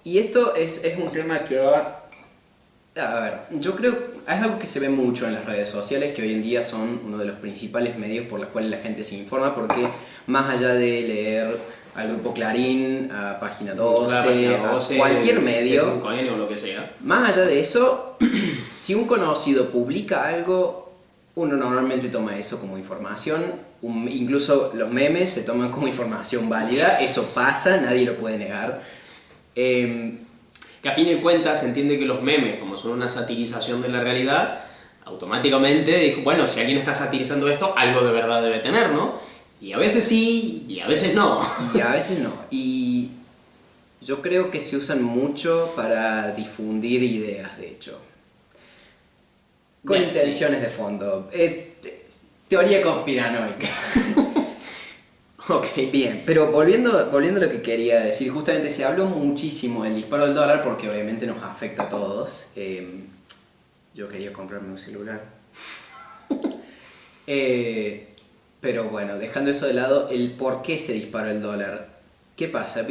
Y esto es un tema que va... A ver, yo creo es algo que se ve mucho en las redes sociales, que hoy en día son uno de los principales medios por los cuales la gente se informa, porque más allá de leer al grupo Clarín, a Página 12, a cualquier medio, C5N o lo que sea, más allá de eso, si un conocido publica algo, uno normalmente toma eso como información, incluso los memes se toman como información válida, eso pasa, nadie lo puede negar. que a fin de cuentas se entiende que los memes, como son una satirización de la realidad, automáticamente dijo, bueno, si alguien está satirizando esto, algo de verdad debe tener, ¿no? Y a veces sí, y a veces no. Y a veces no. Y yo creo que se usan mucho para difundir ideas, de hecho. Con Bien, intenciones de fondo. Teoría conspiranoica. Ok. Bien, pero volviendo a lo que quería decir, justamente se habló muchísimo del disparo del dólar porque obviamente nos afecta a todos. Yo quería comprarme un celular. Pero bueno, dejando eso de lado, el por qué se disparó el dólar. ¿Qué pasa?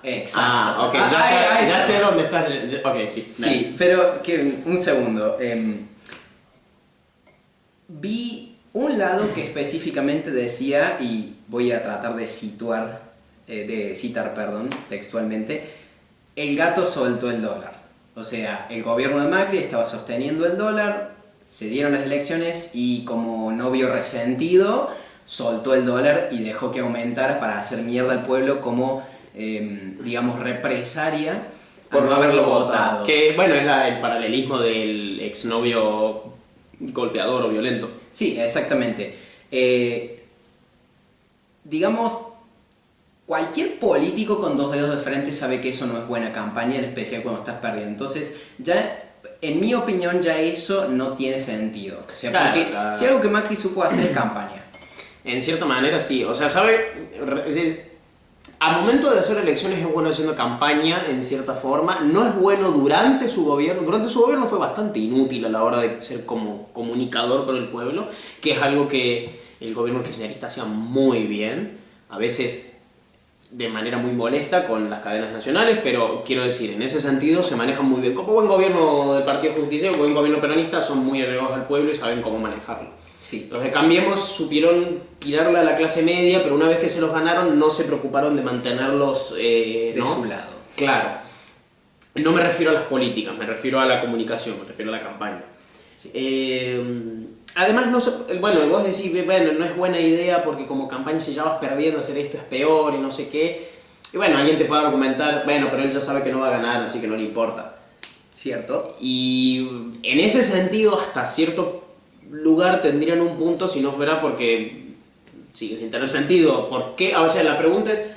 Exacto. Ok, ya sé dónde está. Ok, sí. Sí, pero un segundo. Vi un lado que específicamente decía, y voy a tratar de citar, textualmente, el gato soltó el dólar. O sea, el gobierno de Macri estaba sosteniendo el dólar, se dieron las elecciones y como no vio resentido, soltó el dólar y dejó que aumentara para hacer mierda al pueblo como, digamos, represalia por no haberlo votado. Que bueno, es el paralelismo del exnovio golpeador o violento. Sí, exactamente. Digamos, cualquier político con dos dedos de frente sabe que eso no es buena campaña, en especial cuando estás perdiendo. Entonces, ya, en mi opinión, ya eso no tiene sentido. O sea, Claro, porque si algo que Macri supo hacer es campaña. En cierta manera sí, o sea, sabe, al momento de hacer elecciones es bueno haciendo campaña en cierta forma, no es bueno durante su gobierno fue bastante inútil a la hora de ser como comunicador con el pueblo, que es algo que el gobierno kirchnerista hacía muy bien, a veces de manera muy molesta con las cadenas nacionales, pero quiero decir, en ese sentido se manejan muy bien. Como buen gobierno del Partido Justiciero, buen gobierno peronista, son muy allegados al pueblo y saben cómo manejarlo. Sí. Los de Cambiemos supieron tirarla a la clase media, pero una vez que se los ganaron no se preocuparon de mantenerlos De ¿no? su lado. Claro. No me refiero a las políticas, me refiero a la comunicación, me refiero a la campaña. Sí. Además, bueno, vos decís, bueno, no es buena idea porque como campaña si ya vas perdiendo, hacer esto es peor y no sé qué. Y bueno, alguien te puede argumentar, bueno, pero él ya sabe que no va a ganar, así que no le importa. ¿Cierto? Y en ese sentido, hasta cierto lugar tendrían un punto si no fuera porque sigue sin tener sentido. ¿Por qué? O sea, la pregunta es,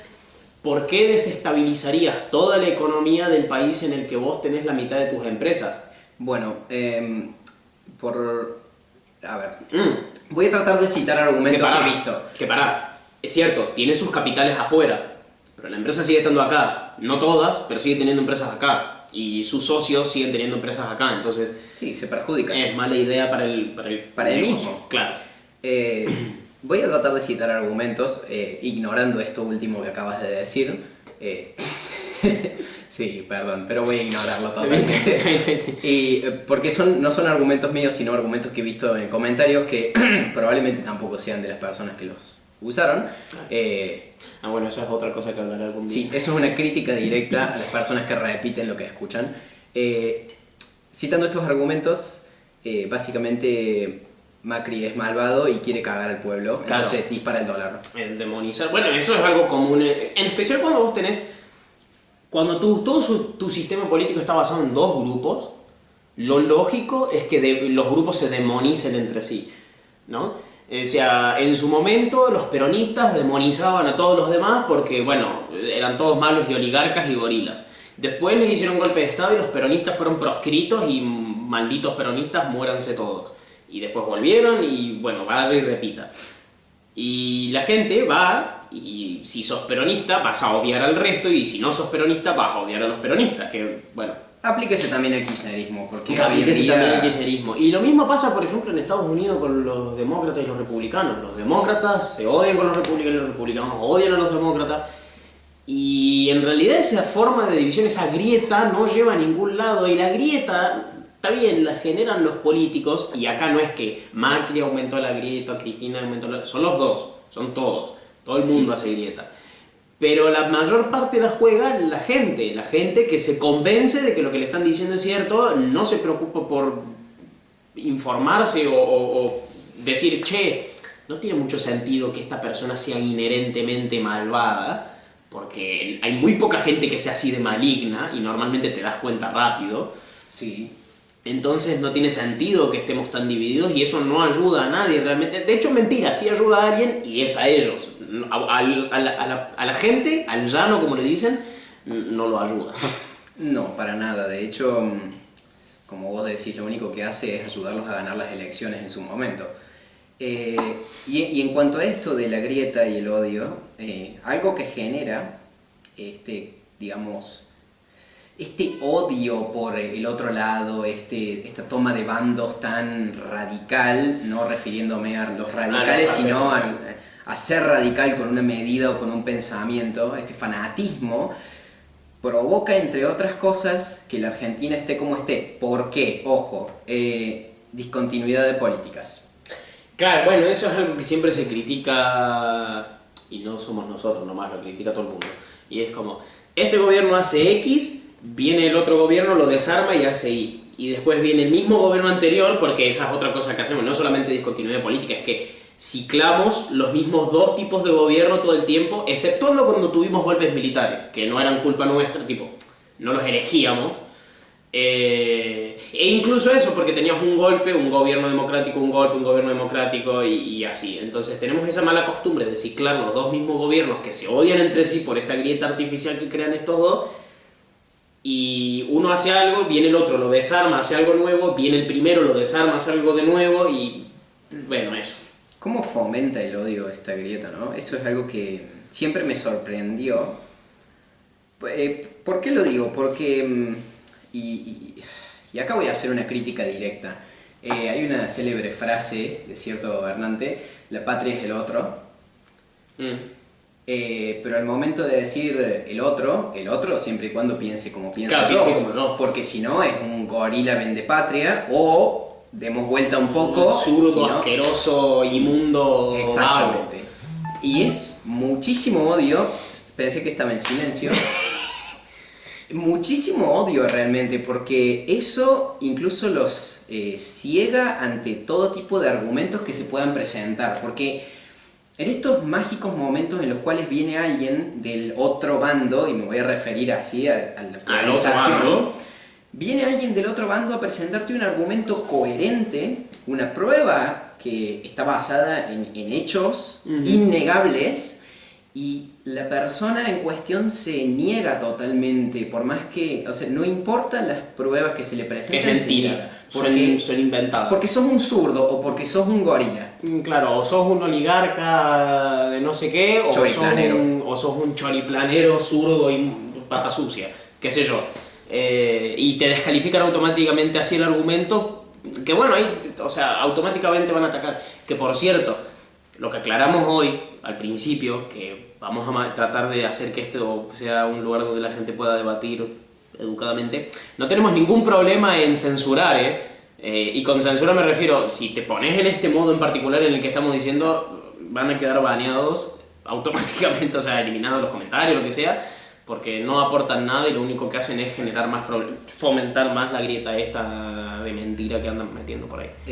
¿por qué desestabilizarías toda la economía del país en el que vos tenés la mitad de tus empresas? Bueno, a ver, voy a tratar de citar argumentos que he visto. Que pará, es cierto, tiene sus capitales afuera, pero la empresa sigue estando acá. No todas, pero sigue teniendo empresas acá. Y sus socios siguen teniendo empresas acá, entonces... Sí, se perjudica. Es mala idea para el mismo. Claro. Voy a tratar de citar argumentos, ignorando esto último que acabas de decir. Sí, perdón, pero voy a ignorarlo totalmente. Porque no son argumentos míos, sino argumentos que he visto en comentarios que probablemente tampoco sean de las personas que los usaron. Bueno, esa es otra cosa que hablaré algún día. Sí, eso es una crítica directa a las personas que repiten lo que escuchan. Citando estos argumentos, básicamente Macri es malvado y quiere cagar al pueblo, claro. Entonces dispara el dólar. El demonizar. Bueno, eso es algo común, en especial cuando vos tenés... Cuando todo tu sistema político está basado en dos grupos, lo lógico es que los grupos se demonicen entre sí, ¿no? O sea, en su momento los peronistas demonizaban a todos los demás porque, bueno, eran todos malos y oligarcas y gorilas. Después les hicieron golpe de estado y los peronistas fueron proscritos y malditos peronistas, muéranse todos. Y después volvieron y, bueno, vaya y repita. Y la gente va, y si sos peronista vas a odiar al resto, y si no sos peronista vas a odiar a los peronistas, que, bueno... Aplíquese también el kirchnerismo, porque aplíquese también el kirchnerismo. Y lo mismo pasa, por ejemplo, en Estados Unidos con los demócratas y los republicanos. Los demócratas se odian con los republicanos odian a los demócratas. Y en realidad esa forma de división, esa grieta, no lleva a ningún lado. Y la grieta, está bien, la generan los políticos. Y acá no es que Macri aumentó la grieta, Cristina aumentó la... Son los dos, son todos. Todo el mundo hace grieta. Pero la mayor parte la juega la gente que se convence de que lo que le están diciendo es cierto, no se preocupa por informarse o decir, che, no tiene mucho sentido que esta persona sea inherentemente malvada, porque hay muy poca gente que sea así de maligna y normalmente te das cuenta rápido. Sí. Entonces no tiene sentido que estemos tan divididos y eso no ayuda a nadie realmente. De hecho, mentira, sí ayuda a alguien y es a ellos. A la gente, al llano como le dicen, no lo ayuda. No, para nada. De hecho, como vos decís, lo único que hace es ayudarlos a ganar las elecciones en su momento. Y en cuanto a esto de la grieta y el odio, algo que genera, digamos, este odio por el otro lado, esta toma de bandos tan radical, no refiriéndome a los radicales, sino a ser radical con una medida o con un pensamiento, este fanatismo, provoca, entre otras cosas, que la Argentina esté como esté. ¿Por qué? Ojo, discontinuidad de políticas. Claro, bueno, eso es algo que siempre se critica, y no somos nosotros nomás, lo critica todo el mundo. Y es como, este gobierno hace X, viene el otro gobierno, lo desarma y hace Y. Y después viene el mismo gobierno anterior, porque esa es otra cosa que hacemos, no solamente discontinuidad política, es que ciclamos los mismos dos tipos de gobierno todo el tiempo, exceptuando cuando tuvimos golpes militares, que no eran culpa nuestra, tipo, no los elegíamos. E incluso eso, porque tenías un golpe, un gobierno democrático, un golpe, un gobierno democrático y así. Entonces tenemos esa mala costumbre de ciclar los dos mismos gobiernos que se odian entre sí por esta grieta artificial que crean estos dos. Y uno hace algo, viene el otro, lo desarma, hace algo nuevo, viene el primero, lo desarma, hace algo de nuevo y bueno, eso. ¿Cómo fomenta el odio esta grieta, no? Eso es algo que siempre me sorprendió. ¿Por qué lo digo? Porque... Y acá voy a hacer una crítica directa. Hay una célebre frase de cierto gobernante, la patria es el otro. Pero al momento de decir el otro siempre y cuando piense como pienso claro, yo, sí, como yo. porque si no es un gorila vendepatria o demos vuelta un poco. Zurdo, si no, asqueroso, inmundo. exactamente. Y es muchísimo odio. Pensé que estaba en silencio. Muchísimo odio realmente, porque eso incluso los ciega ante todo tipo de argumentos que se puedan presentar, porque en estos mágicos momentos en los cuales viene alguien del otro bando, y me voy a referir así a la polarización, viene alguien del otro bando a presentarte un argumento coherente, una prueba que está basada en hechos innegables, y la persona en cuestión se niega totalmente, por más que, o sea, no importan las pruebas que se le presentan. Es mentira, son inventadas. Porque sos un zurdo o porque sos un gorila. Claro, o sos un oligarca de no sé qué, o sos un choriplanero zurdo y pata sucia, qué sé yo. Y te descalifican automáticamente así el argumento, que bueno, ahí, o sea, automáticamente van a atacar. Que por cierto, lo que aclaramos hoy, al principio, que vamos a tratar de hacer que esto sea un lugar donde la gente pueda debatir educadamente, no tenemos ningún problema en censurar, y con censura me refiero, si te pones en este modo en particular en el que estamos diciendo, van a quedar baneados automáticamente, o sea, eliminados los comentarios, lo que sea, porque no aportan nada y lo único que hacen es generar más problemas, fomentar más la grieta esta de mentira que andan metiendo por ahí.